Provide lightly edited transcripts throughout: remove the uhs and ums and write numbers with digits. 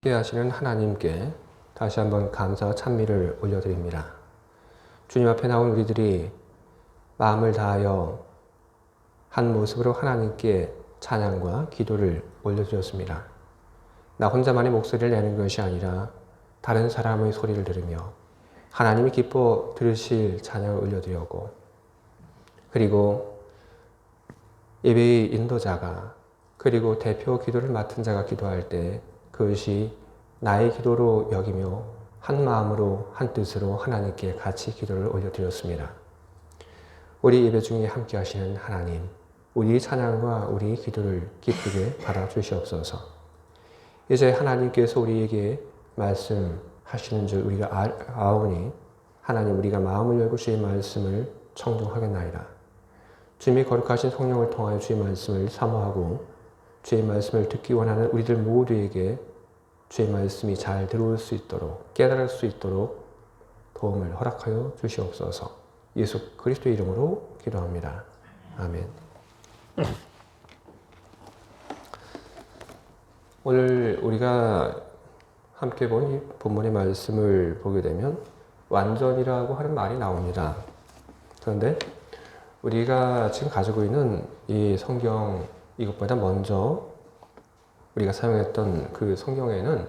함께 하시는 하나님께 다시 한번 감사와 찬미를 올려드립니다. 주님 앞에 나온 우리들이 마음을 다하여 한 모습으로 하나님께 찬양과 기도를 올려드렸습니다. 나 혼자만의 목소리를 내는 것이 아니라 다른 사람의 소리를 들으며 하나님이 기뻐 들으실 찬양을 올려드렸고, 그리고 예배의 인도자가 그리고 대표 기도를 맡은 자가 기도할 때 그것이 나의 기도로 여기며 한 마음으로 한 뜻으로 하나님께 같이 기도를 올려드렸습니다. 우리 예배 중에 함께 하시는 하나님, 우리 찬양과 우리 기도를 기쁘게 받아주시옵소서. 이제 하나님께서 우리에게 말씀하시는 줄 우리가 아오니 하나님, 우리가 마음을 열고 주의 말씀을 청종하겠나이다. 주님이 거룩하신 성령을 통하여 주의 말씀을 사모하고 주의 말씀을 듣기 원하는 우리들 모두에게 주의 말씀이 잘 들어올 수 있도록, 깨달을 수 있도록 도움을 허락하여 주시옵소서. 예수 그리스도의 이름으로 기도합니다. 아멘. 오늘 우리가 함께 본 이 본문의 말씀을 보게 되면 완전이라고 하는 말이 나옵니다. 그런데 우리가 지금 가지고 있는 이 성경, 이것보다 먼저 우리가 사용했던 그 성경에는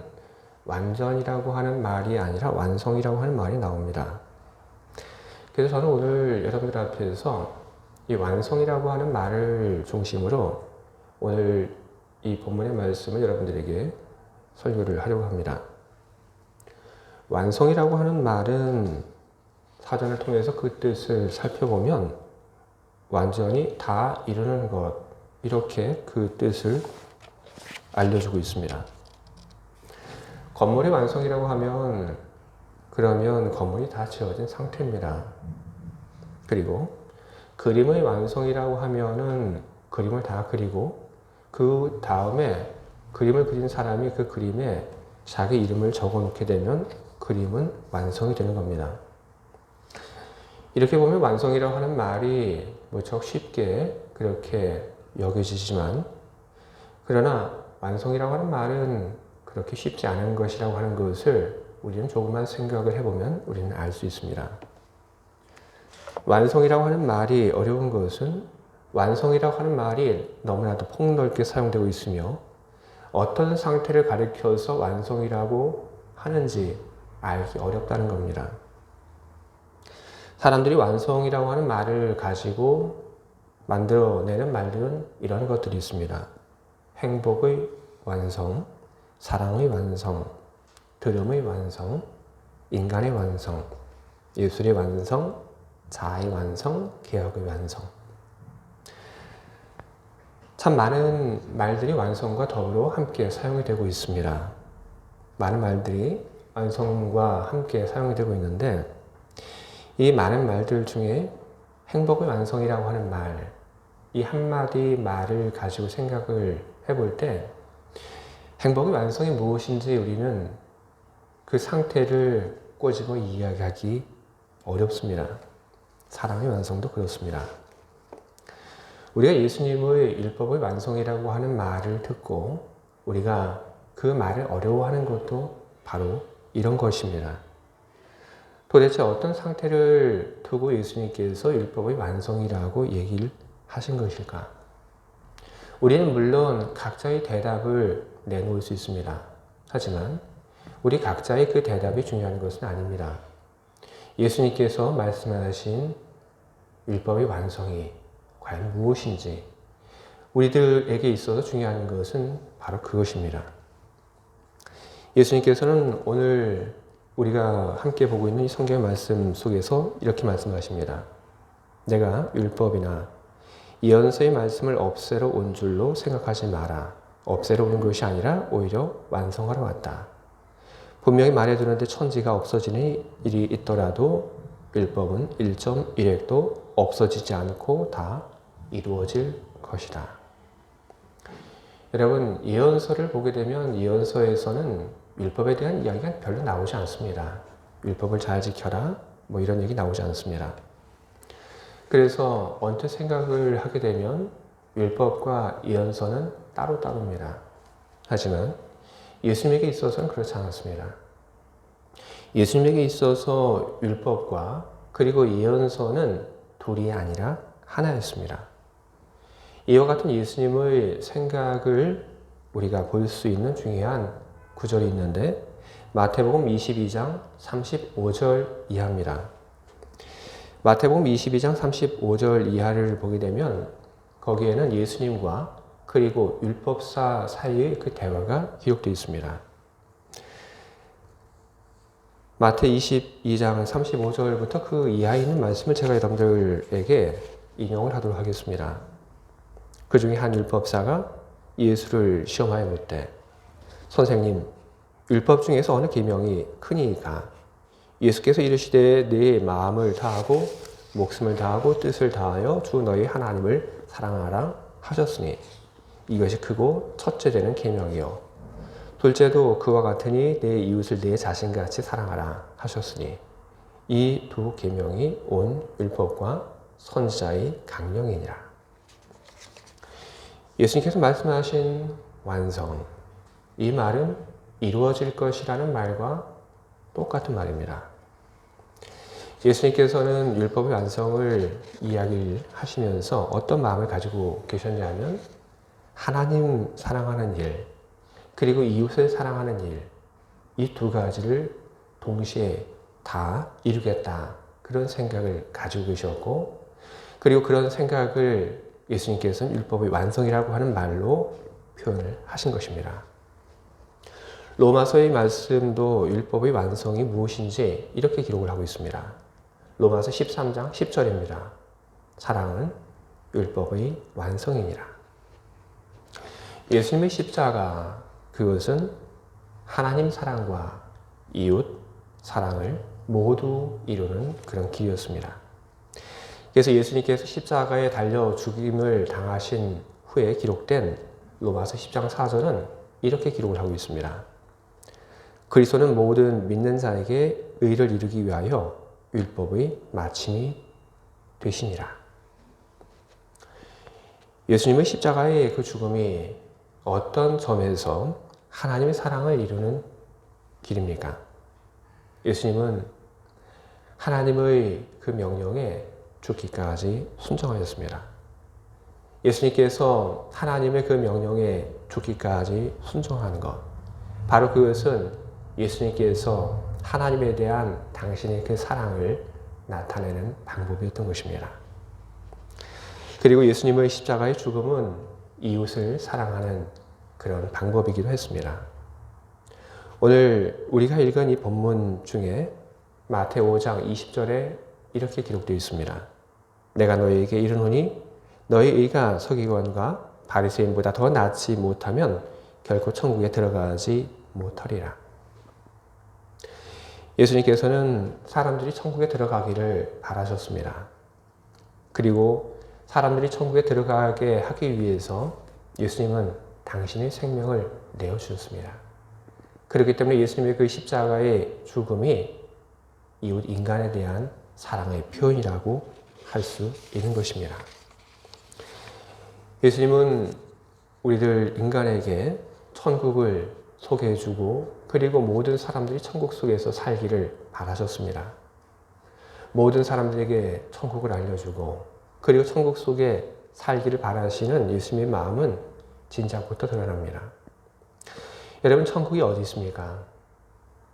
완전이라고 하는 말이 아니라 완성이라고 하는 말이 나옵니다. 그래서 저는 오늘 여러분들 앞에서 이 완성이라고 하는 말을 중심으로 오늘 이 본문의 말씀을 여러분들에게 설교를 하려고 합니다. 완성이라고 하는 말은 사전을 통해서 그 뜻을 살펴보면 완전히 다 이루는 것, 이렇게 그 뜻을 알려주고 있습니다. 건물의 완성이라고 하면 그러면 건물이 다 지어진 상태입니다. 그리고 그림의 완성이라고 하면은 그림을 다 그리고 그 다음에 그림을 그린 사람이 그 그림에 자기 이름을 적어 놓게 되면 그림은 완성이 되는 겁니다. 이렇게 보면 완성이라고 하는 말이 무척 쉽게 그렇게 여겨지지만, 그러나 완성이라고 하는 말은 그렇게 쉽지 않은 것이라고 하는 것을 우리는 조금만 생각을 해보면 우리는 알 수 있습니다. 완성이라고 하는 말이 어려운 것은 완성이라고 하는 말이 너무나도 폭넓게 사용되고 있으며 어떤 상태를 가리켜서 완성이라고 하는지 알기 어렵다는 겁니다. 사람들이 완성이라고 하는 말을 가지고 만들어내는 말들은 이런 것들이 있습니다. 행복의 완성, 사랑의 완성, 들음의 완성, 인간의 완성, 예술의 완성, 자아의 완성, 개혁의 완성. 참 많은 말들이 완성과 더불어 함께 사용이 되고 있습니다. 많은 말들이 완성과 함께 사용이 되고 있는데, 이 많은 말들 중에 행복의 완성이라고 하는 말, 이 한마디 말을 가지고 생각을 해볼 때 행복의 완성이 무엇인지 우리는 그 상태를 꼬집어 이야기하기 어렵습니다. 사랑의 완성도 그렇습니다. 우리가 예수님의 율법의 완성이라고 하는 말을 듣고 우리가 그 말을 어려워하는 것도 바로 이런 것입니다. 도대체 어떤 상태를 두고 예수님께서 율법의 완성이라고 얘기를 하신 것일까? 우리는 물론 각자의 대답을 내놓을 수 있습니다. 하지만 우리 각자의 그 대답이 중요한 것은 아닙니다. 예수님께서 말씀하신 율법의 완성이 과연 무엇인지 우리들에게 있어서 중요한 것은 바로 그것입니다. 예수님께서는 오늘 우리가 함께 보고 있는 이 성경의 말씀 속에서 이렇게 말씀하십니다. 내가 율법이나 예언서의 말씀을 없애러 온 줄로 생각하지 마라. 없애러 오는 것이 아니라 오히려 완성하러 왔다. 분명히 말해두는데 천지가 없어지는 일이 있더라도 율법은 1.1획도 없어지지 않고 다 이루어질 것이다. 여러분, 예언서를 보게 되면 예언서에서는 율법에 대한 이야기가 별로 나오지 않습니다. 율법을 잘 지켜라, 뭐 이런 얘기 나오지 않습니다. 그래서 언뜻 생각을 하게 되면 율법과 예언서는 따로따로입니다. 하지만 예수님에게 있어서는 그렇지 않았습니다. 예수님에게 있어서 율법과 그리고 예언서는 둘이 아니라 하나였습니다. 이와 같은 예수님의 생각을 우리가 볼 수 있는 중요한 구절이 있는데 마태복음 22장 35절 이하입니다. 마태복음 22장 35절 이하를 보게 되면 거기에는 예수님과 그리고 율법사 사이의 그 대화가 기록되어 있습니다. 마태 22장 35절부터 그 이하에 있는 말씀을 제가 여러분들에게 인용을 하도록 하겠습니다. 그 중에 한 율법사가 예수를 시험하여 묻되 선생님, 율법 중에서 어느 계명이 크니이까? 예수께서 이르시되 네 마음을 다하고 목숨을 다하고 뜻을 다하여 주 너희 하나님을 사랑하라 하셨으니 이것이 크고 첫째 되는 계명이요 둘째도 그와 같으니 내 이웃을 내 자신같이 사랑하라 하셨으니 이 두 계명이 온 율법과 선지자의 강령이니라. 예수님께서 말씀하신 완성, 이 말은 이루어질 것이라는 말과 똑같은 말입니다. 예수님께서는 율법의 완성을 이야기하시면서 어떤 마음을 가지고 계셨냐면 하나님 사랑하는 일, 그리고 이웃을 사랑하는 일, 이 두 가지를 동시에 다 이루겠다. 그런 생각을 가지고 계셨고, 그리고 그런 생각을 예수님께서는 율법의 완성이라고 하는 말로 표현을 하신 것입니다. 로마서의 말씀도 율법의 완성이 무엇인지 이렇게 기록을 하고 있습니다. 로마서 13장 10절입니다. 사랑은 율법의 완성이니라. 예수님의 십자가, 그것은 하나님 사랑과 이웃 사랑을 모두 이루는 그런 길이었습니다. 그래서 예수님께서 십자가에 달려 죽임을 당하신 후에 기록된 로마서 10장 4절은 이렇게 기록을 하고 있습니다. 그리스도는 모든 믿는 자에게 의를 이루기 위하여 율법의 마침이 되시니라. 예수님의 십자가의 그 죽음이 어떤 점에서 하나님의 사랑을 이루는 길입니까? 예수님은 하나님의 그 명령에 죽기까지 순종하였습니다. 예수님께서 하나님의 그 명령에 죽기까지 순종하는 것, 바로 그것은 예수님께서 하나님에 대한 당신의 그 사랑을 나타내는 방법이었던 것입니다. 그리고 예수님의 십자가의 죽음은 이웃을 사랑하는 그런 방법이기도 했습니다. 오늘 우리가 읽은 이 본문 중에 마태 5장 20절에 이렇게 기록되어 있습니다. 내가 너희에게 이르노니 너희 의가 서기관과 바리새인보다 더 낫지 못하면 결코 천국에 들어가지 못하리라. 예수님께서는 사람들이 천국에 들어가기를 바라셨습니다. 그리고 사람들이 천국에 들어가게 하기 위해서 예수님은 당신의 생명을 내어주셨습니다. 그렇기 때문에 예수님의 그 십자가의 죽음이 이웃 인간에 대한 사랑의 표현이라고 할 수 있는 것입니다. 예수님은 우리들 인간에게 천국을 소개해주고 그리고 모든 사람들이 천국 속에서 살기를 바라셨습니다. 모든 사람들에게 천국을 알려주고 그리고 천국 속에 살기를 바라시는 예수님의 마음은 진작부터 드러납니다. 여러분, 천국이 어디 있습니까?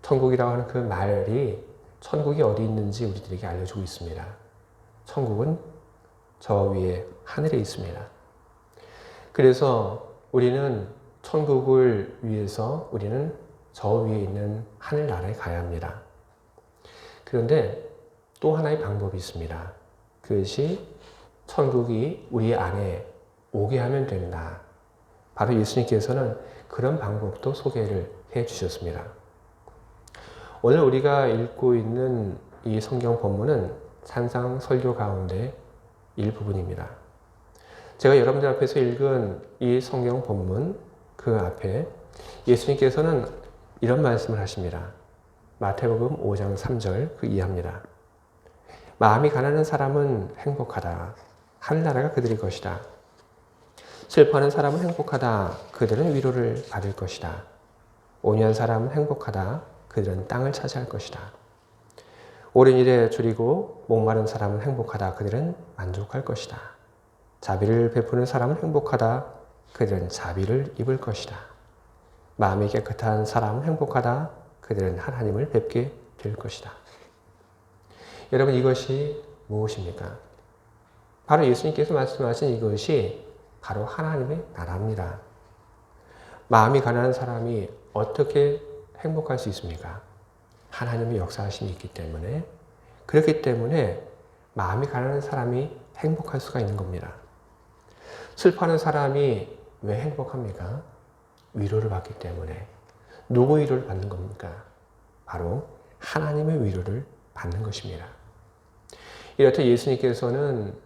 천국이라고 하는 그 말이 천국이 어디 있는지 우리들에게 알려주고 있습니다. 천국은 저 위에 하늘에 있습니다. 그래서 우리는 천국을 위해서 우리는 저 위에 있는 하늘나라에 가야 합니다. 그런데 또 하나의 방법이 있습니다. 그것이 천국이 우리 안에 오게 하면 된다. 바로 예수님께서는 그런 방법도 소개를 해 주셨습니다. 오늘 우리가 읽고 있는 이 성경 본문은 산상설교 가운데 일부분입니다. 제가 여러분들 앞에서 읽은 이 성경 본문 그 앞에 예수님께서는 이런 말씀을 하십니다. 마태복음 5장 3절 그 이하입니다. 마음이 가난한 사람은 행복하다. 하늘나라가 그들의 것이다. 슬퍼하는 사람은 행복하다. 그들은 위로를 받을 것이다. 온유한 사람은 행복하다. 그들은 땅을 차지할 것이다. 옳은 일에 줄이고 목마른 사람은 행복하다. 그들은 만족할 것이다. 자비를 베푸는 사람은 행복하다. 그들은 자비를 입을 것이다. 마음이 깨끗한 사람은 행복하다. 그들은 하나님을 뵙게 될 것이다. 여러분, 이것이 무엇입니까? 바로 예수님께서 말씀하신 이것이 바로 하나님의 나라입니다. 마음이 가난한 사람이 어떻게 행복할 수 있습니까? 하나님의 역사하심이 있기 때문에, 그렇기 때문에 마음이 가난한 사람이 행복할 수가 있는 겁니다. 슬퍼하는 사람이 왜 행복합니까? 위로를 받기 때문에. 누구 위로를 받는 겁니까? 바로 하나님의 위로를 받는 것입니다. 이렇듯 예수님께서는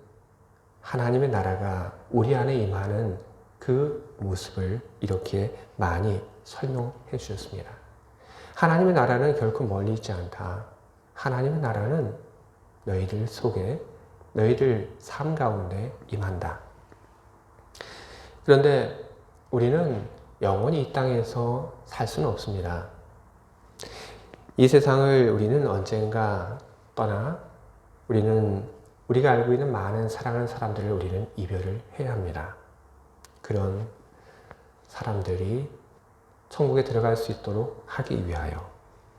하나님의 나라가 우리 안에 임하는 그 모습을 이렇게 많이 설명해 주셨습니다. 하나님의 나라는 결코 멀리 있지 않다. 하나님의 나라는 너희들 속에, 너희들 삶 가운데 임한다. 그런데 우리는 영원히 이 땅에서 살 수는 없습니다. 이 세상을 우리는 언젠가 떠나 우리가 알고 있는 많은 사랑하는 사람들을 우리는 이별을 해야 합니다. 그런 사람들이 천국에 들어갈 수 있도록 하기 위하여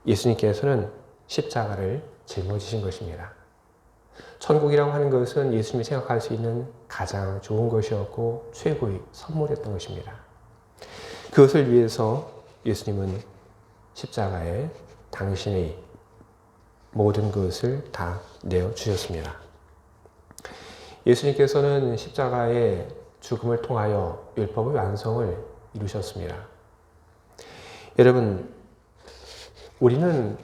예수님께서는 십자가를 짊어지신 것입니다. 천국이라고 하는 것은 예수님이 생각할 수 있는 가장 좋은 것이었고 최고의 선물이었던 것입니다. 그것을 위해서 예수님은 십자가에 당신의 모든 것을 다 내어주셨습니다. 예수님께서는 십자가의 죽음을 통하여 율법의 완성을 이루셨습니다. 여러분, 우리는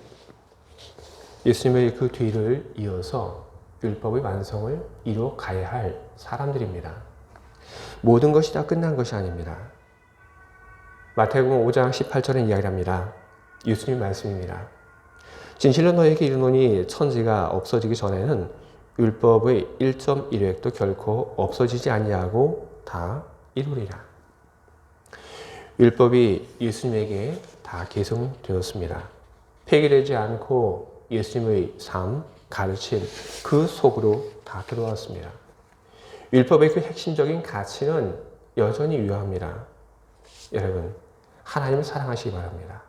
예수님의 그 뒤를 이어서 율법의 완성을 이루어 가야 할 사람들입니다. 모든 것이 다 끝난 것이 아닙니다. 마태복음 5장 18절은 이야기를 합니다. 예수님 말씀입니다. 진실로 너에게 이르노니 천지가 없어지기 전에는 율법의 1.1획도 결코 없어지지 아니하고 다 이루리라. 율법이 예수님에게 다 계승되었습니다. 폐기되지 않고 예수님의 삶, 가르침, 그 속으로 다 들어왔습니다. 율법의 그 핵심적인 가치는 여전히 유효합니다. 여러분, 하나님을 사랑하시기 바랍니다.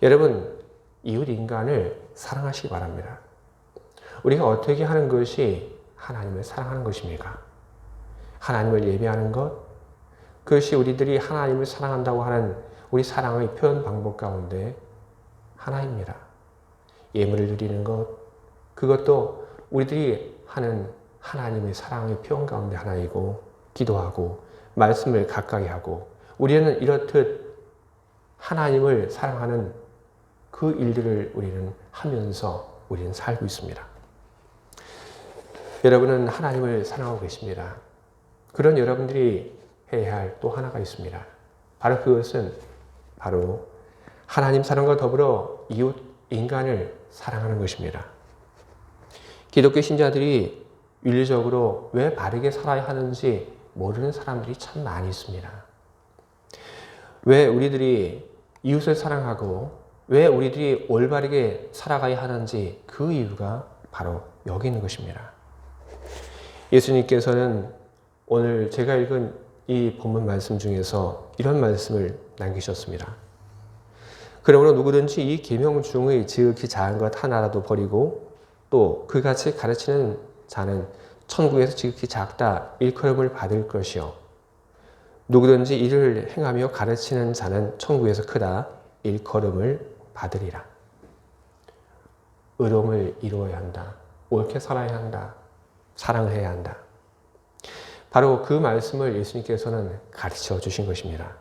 여러분, 이웃 인간을 사랑하시기 바랍니다. 우리가 어떻게 하는 것이 하나님을 사랑하는 것입니까? 하나님을 예배하는 것, 그것이 우리들이 하나님을 사랑한다고 하는 우리 사랑의 표현 방법 가운데 하나입니다. 예물을 드리는 것, 그것도 우리들이 하는 하나님의 사랑의 표현 가운데 하나이고, 기도하고 말씀을 가까이 하고, 우리는 이렇듯 하나님을 사랑하는 그 일들을 우리는 하면서 우리는 살고 있습니다. 여러분은 하나님을 사랑하고 계십니다. 그런 여러분들이 해야 할 또 하나가 있습니다. 바로 그것은 바로 하나님 사랑과 더불어 이웃 인간을 사랑하는 것입니다. 기독교 신자들이 윤리적으로 왜 바르게 살아야 하는지 모르는 사람들이 참 많이 있습니다. 왜 우리들이 이웃을 사랑하고 왜 우리들이 올바르게 살아가야 하는지 그 이유가 바로 여기 있는 것입니다. 예수님께서는 오늘 제가 읽은 이 본문 말씀 중에서 이런 말씀을 남기셨습니다. 그러므로 누구든지 이 계명 중의 지극히 작은 것 하나라도 버리고 또 그같이 가르치는 자는 천국에서 지극히 작다 일컬음을 받을 것이요 누구든지 이를 행하며 가르치는 자는 천국에서 크다 일컬음을 받으리라. 의로움을 이루어야 한다. 옳게 살아야 한다. 사랑을 해야 한다. 바로 그 말씀을 예수님께서는 가르쳐 주신 것입니다.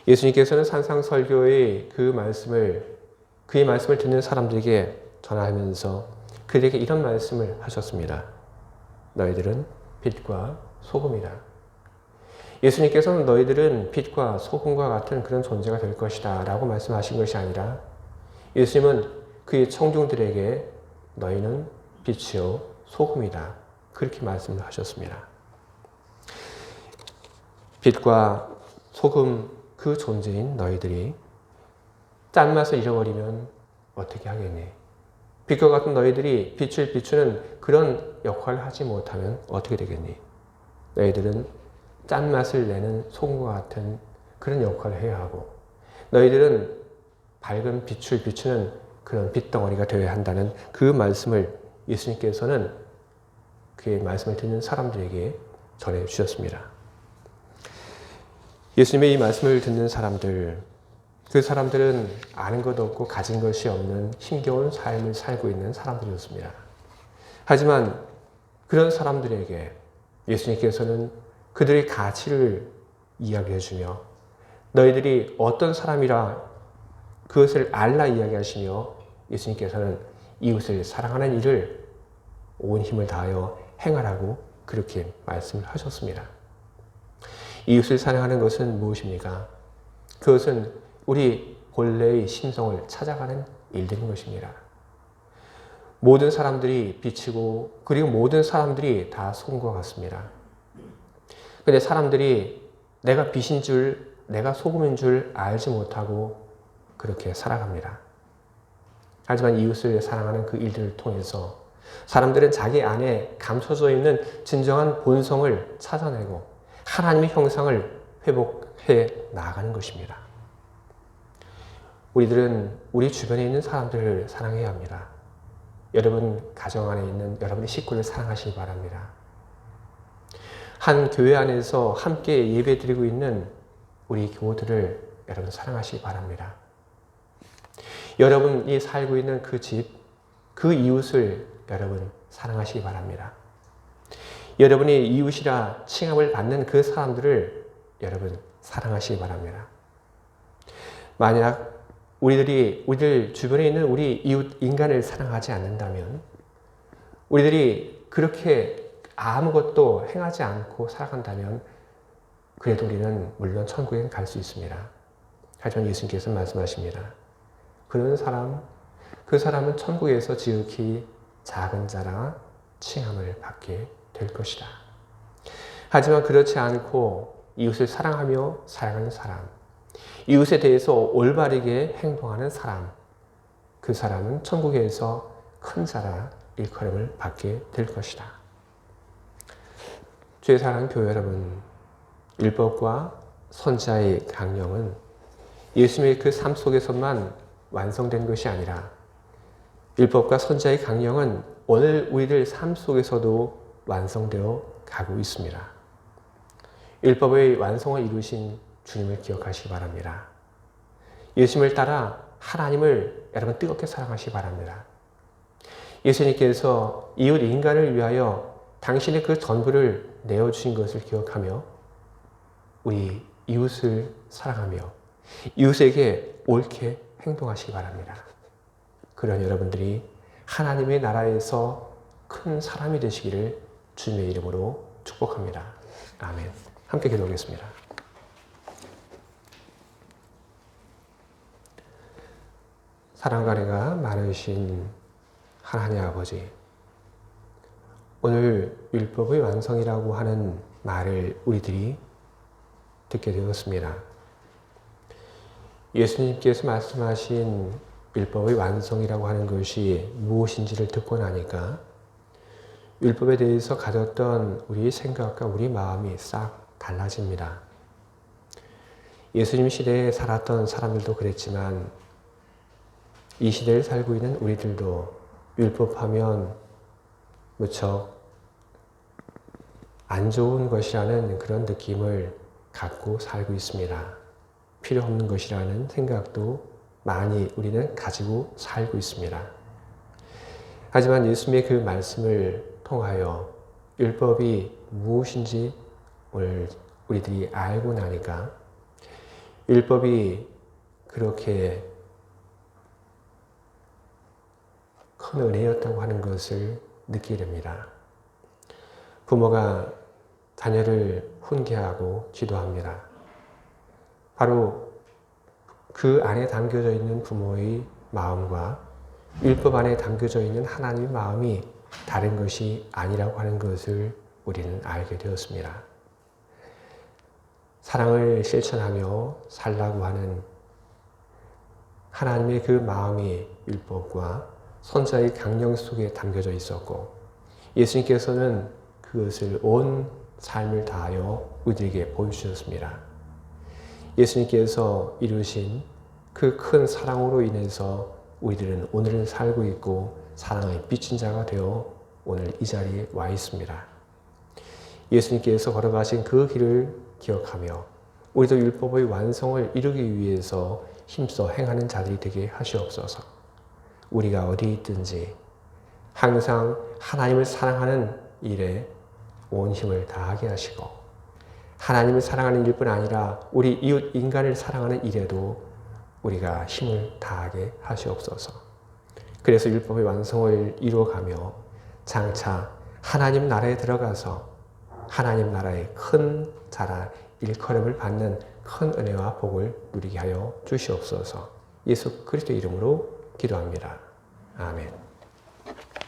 예수님께서는 산상설교의 그의 말씀을 듣는 사람들에게 전하면서 그들에게 이런 말씀을 하셨습니다. 너희들은 빛과 소금이다. 예수님께서는 너희들은 빛과 소금과 같은 그런 존재가 될 것이다 라고 말씀하신 것이 아니라 예수님은 그의 청중들에게 너희는 빛이요 소금이다 그렇게 말씀을 하셨습니다. 빛과 소금 그 존재인 너희들이 짠맛을 잃어버리면 어떻게 하겠니? 빛과 같은 너희들이 빛을 비추는 그런 역할을 하지 못하면 어떻게 되겠니? 너희들은 짠맛을 내는 소금과 같은 그런 역할을 해야 하고, 너희들은 밝은 빛을 비추는 그런 빛덩어리가 되어야 한다는 그 말씀을 예수님께서는 그의 말씀을 듣는 사람들에게 전해 주셨습니다. 예수님의 이 말씀을 듣는 사람들, 그 사람들은 아는 것 없고 가진 것이 없는 힘겨운 삶을 살고 있는 사람들이었습니다. 하지만 그런 사람들에게 예수님께서는 그들의 가치를 이야기해 주며 너희들이 어떤 사람이라 그것을 알라 이야기하시며 예수님께서는 이웃을 사랑하는 일을 온 힘을 다하여 행하라고 그렇게 말씀을 하셨습니다. 이웃을 사랑하는 것은 무엇입니까? 그것은 우리 본래의 심성을 찾아가는 일들인 것입니다. 모든 사람들이 빛이고 그리고 모든 사람들이 다 소금과 같습니다. 그런데 사람들이 내가 빛인 줄, 내가 소금인 줄 알지 못하고 그렇게 살아갑니다. 하지만 이웃을 사랑하는 그 일들을 통해서 사람들은 자기 안에 감춰져 있는 진정한 본성을 찾아내고 하나님의 형상을 회복해 나가는 것입니다. 우리들은 우리 주변에 있는 사람들을 사랑해야 합니다. 여러분 가정 안에 있는 여러분의 식구를 사랑하시기 바랍니다. 한 교회 안에서 함께 예배드리고 있는 우리 교우들을 여러분 사랑하시기 바랍니다. 여러분이 살고 있는 그 집, 그 이웃을 여러분 사랑하시기 바랍니다. 여러분이 이웃이라 칭함을 받는 그 사람들을 여러분 사랑하시기 바랍니다. 만약 우리들 주변에 있는 우리 이웃 인간을 사랑하지 않는다면 우리들이 그렇게 아무것도 행하지 않고 살아간다면 그래도 우리는 물론 천국에 갈 수 있습니다. 하지만 예수님께서 말씀하십니다. 그런 사람, 그 사람은 천국에서 지극히 작은 자라 칭함을 받게 될 것이다. 하지만 그렇지 않고 이웃을 사랑하며 사랑하는 사람, 이웃에 대해서 올바르게 행동하는 사람, 그 사람은 천국에서 큰 자라 일컬음을 받게 될 것이다. 주의 사랑하는 교회 여러분, 율법과 선지자의 강령은 예수님의 그 삶 속에서만 완성된 것이 아니라 율법과 선지자의 강령은 오늘 우리들 삶 속에서도 완성되어 가고 있습니다. 율법의 완성을 이루신 주님을 기억하시기 바랍니다. 예수님을 따라 하나님을 여러분 뜨겁게 사랑하시기 바랍니다. 예수님께서 이웃 인간을 위하여 당신의 그 전부를 내어주신 것을 기억하며 우리 이웃을 사랑하며 이웃에게 옳게 행동하시기 바랍니다. 그런 여러분들이 하나님의 나라에서 큰 사람이 되시기를 주님의 이름으로 축복합니다. 아멘. 함께 기도하겠습니다. 사랑과 은혜가 많으신 하나님 아버지, 오늘 율법의 완성이라고 하는 말을 우리들이 듣게 되었습니다. 예수님께서 말씀하신 율법의 완성이라고 하는 것이 무엇인지를 듣고 나니까 율법에 대해서 가졌던 우리의 생각과 우리 마음이 싹 달라집니다. 예수님 시대에 살았던 사람들도 그랬지만 이 시대를 살고 있는 우리들도 율법하면 무척 안 좋은 것이라는 그런 느낌을 갖고 살고 있습니다. 필요 없는 것이라는 생각도 많이 우리는 가지고 살고 있습니다. 하지만 예수님의 그 말씀을 통하여 율법이 무엇인지 오늘 우리들이 알고 나니까 율법이 그렇게 큰 은혜였다고 하는 것을 느끼게 됩니다. 부모가 자녀를 훈계하고 지도합니다. 바로 그 안에 담겨져 있는 부모의 마음과 율법 안에 담겨져 있는 하나님의 마음이 다른 것이 아니라고 하는 것을 우리는 알게 되었습니다. 사랑을 실천하며 살라고 하는 하나님의 그 마음이 율법과 선자의 강령 속에 담겨져 있었고 예수님께서는 그것을 온 삶을 다하여 우리에게 보여주셨습니다. 예수님께서 이루신 그 큰 사랑으로 인해서 우리들은 오늘을 살고 있고 사랑의 빚진 자가 되어 오늘 이 자리에 와 있습니다. 예수님께서 걸어가신 그 길을 기억하며 우리도 율법의 완성을 이루기 위해서 힘써 행하는 자들이 되게 하시옵소서. 우리가 어디 있든지 항상 하나님을 사랑하는 일에 온 힘을 다하게 하시고 하나님을 사랑하는 일뿐 아니라 우리 이웃 인간을 사랑하는 일에도 우리가 힘을 다하게 하시옵소서. 그래서 율법의 완성을 이루어가며 장차 하나님 나라에 들어가서 하나님 나라의 큰 자라 일컬음을 받는 큰 은혜와 복을 누리게 하여 주시옵소서. 예수 그리스도의 이름으로 기도합니다. 아멘.